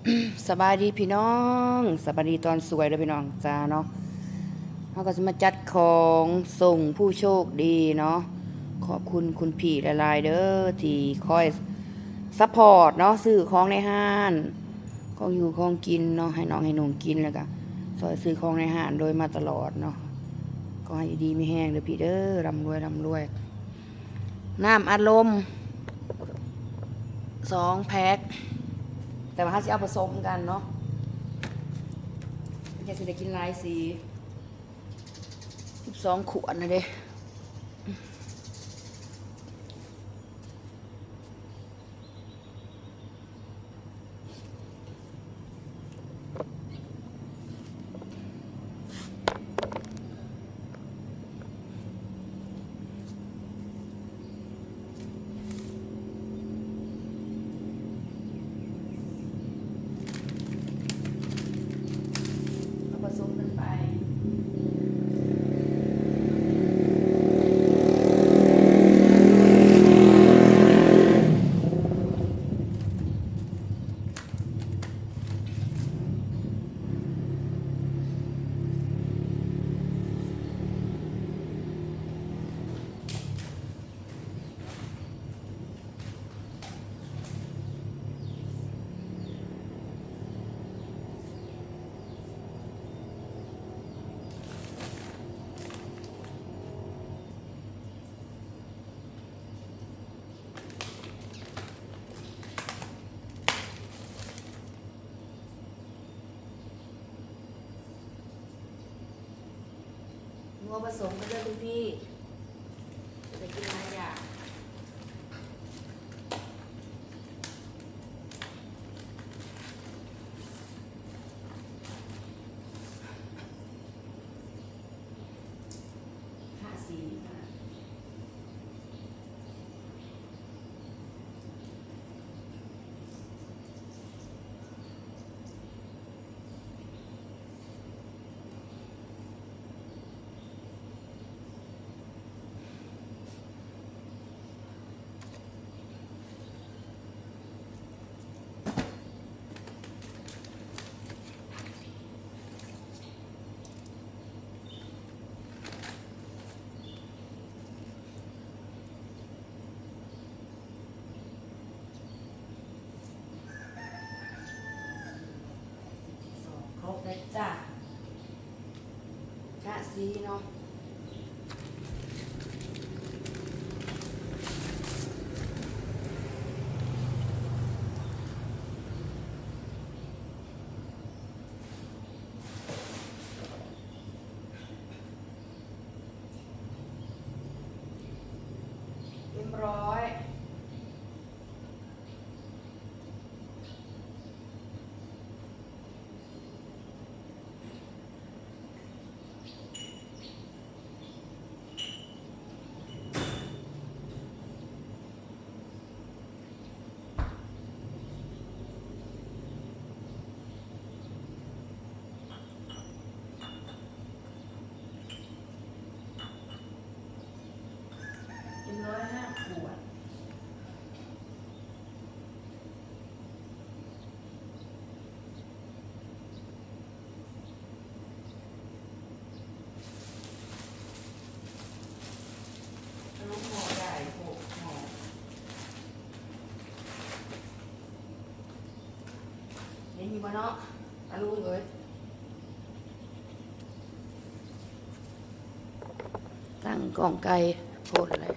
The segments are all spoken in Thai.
สบายดีพี่น้องสบายดีตอนสวยเลยพี่น้องจ้าเนาะเขาก็จะมาจัดของส่งผู้โชคดีเนาะขอบคุณคุณพี่หลายๆเด้อที่คอยซัพพอร์ตเนาะซื้อของในห้างของอยู่ของกินเนาะให้น้องให้หนุ่งกินแล้วก็ซอยซื้อของในห้างโดยมาตลอดเนาะก็ให้ดีไม่แห้งเด้อพี่เด้อร่ำรวยร่ำรวยน้ำอัดลม2 แพ็คแต่ว่าเขาจะเอาผสมกันเนาะจะสิได้กินหลายสี12 ขวดนะเด้เอาผสมกันไปนัวผสมกันด้วยคุณพี่จะได้กินหลายอย่าง5 สีค่ะครบเลยจ้ะ5 สีเนาะเรียบร้อย5 ขวดขนมห่อใหญ่6 ห่อเห็นอยู่บ่เนาะตาลุงเอ้ยตั้งกล่องไก่โพดอะไร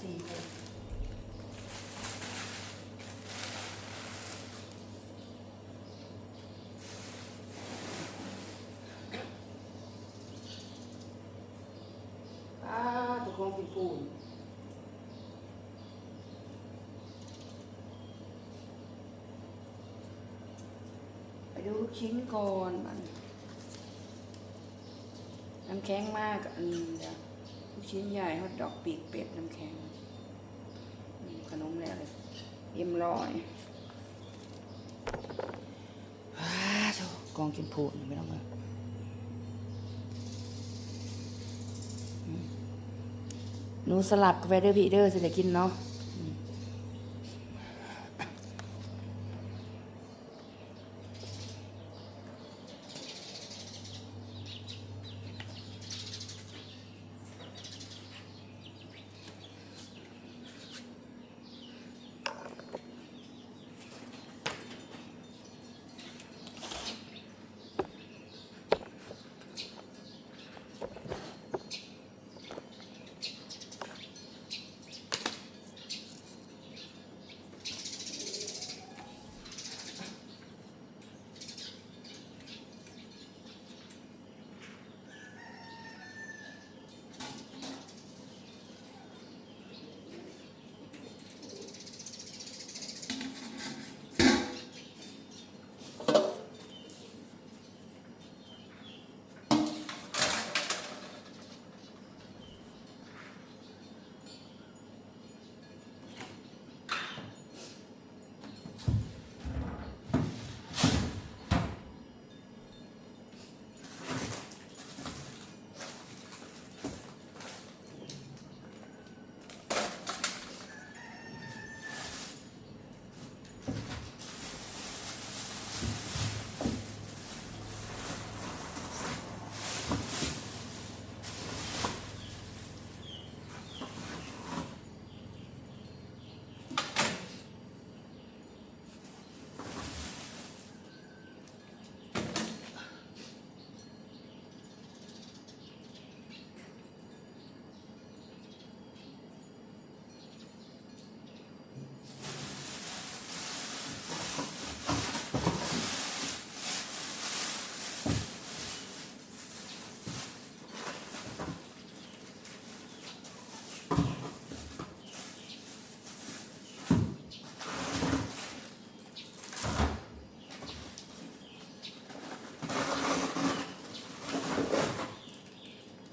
4 คนตัวของเป็นปูนไปดูลูกชิ้นก่อนมันน้ำแข็งมากอันนี้เดี๋ยวลูกชิ้นใหญ่ฮอทดอกปีกเป็ดน้ำแข็งขนมแล้วเลยเยี่ยมร้อยว้าวกองกินผูดไม่ต้องเลยหนูสลับกับไปเดอร์พีเดอร์สิจะกินเนาะ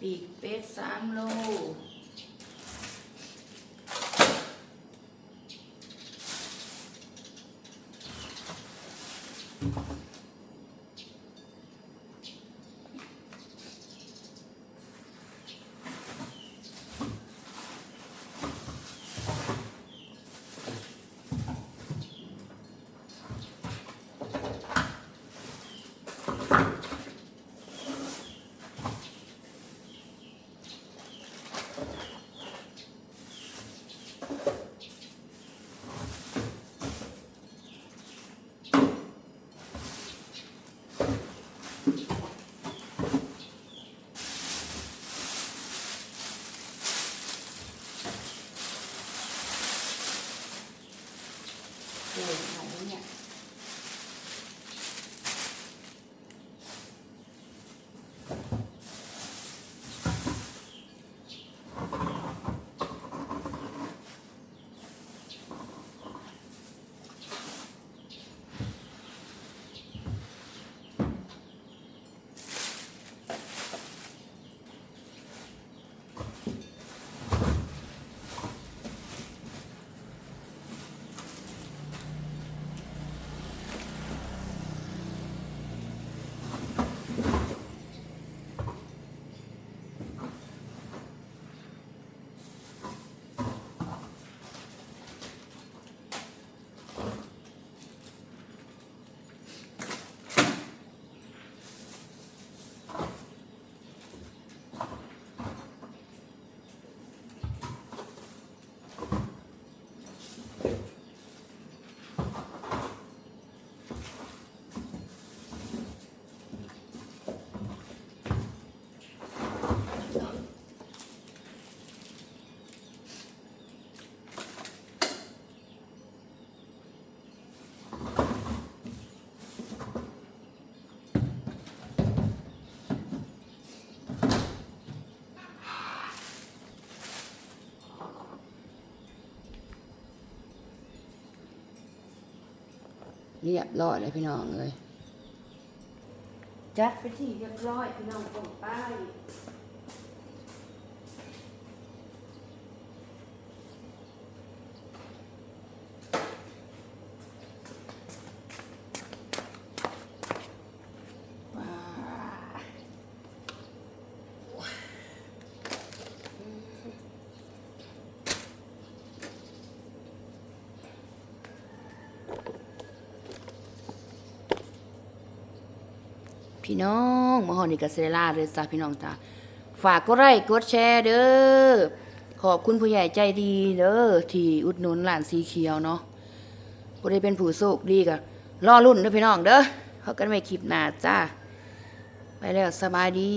ปีกเป็ด3 โลโอ้ยหายแล้วเนี่ย เรียบร้อยเลยพี่น้องเลยจัดไปที่เรียบร้อยพี่น้องตรงป้ายพี่น้องมาหอนี่กับเซล่าเลยจ้าพี่น้องจ้าฝากกดไลค์กดแชร์เด้อขอบคุณผู้ใหญ่ใจดีเด้อที่อุดหนุนร้านสีเขียวเนาะผู้ใดเป็นผู้โชคดีก็รอรุ่นเด้อพี่น้องเด้อเขากันไม่คลิปหน้าจ้าไปแล้วสบายดี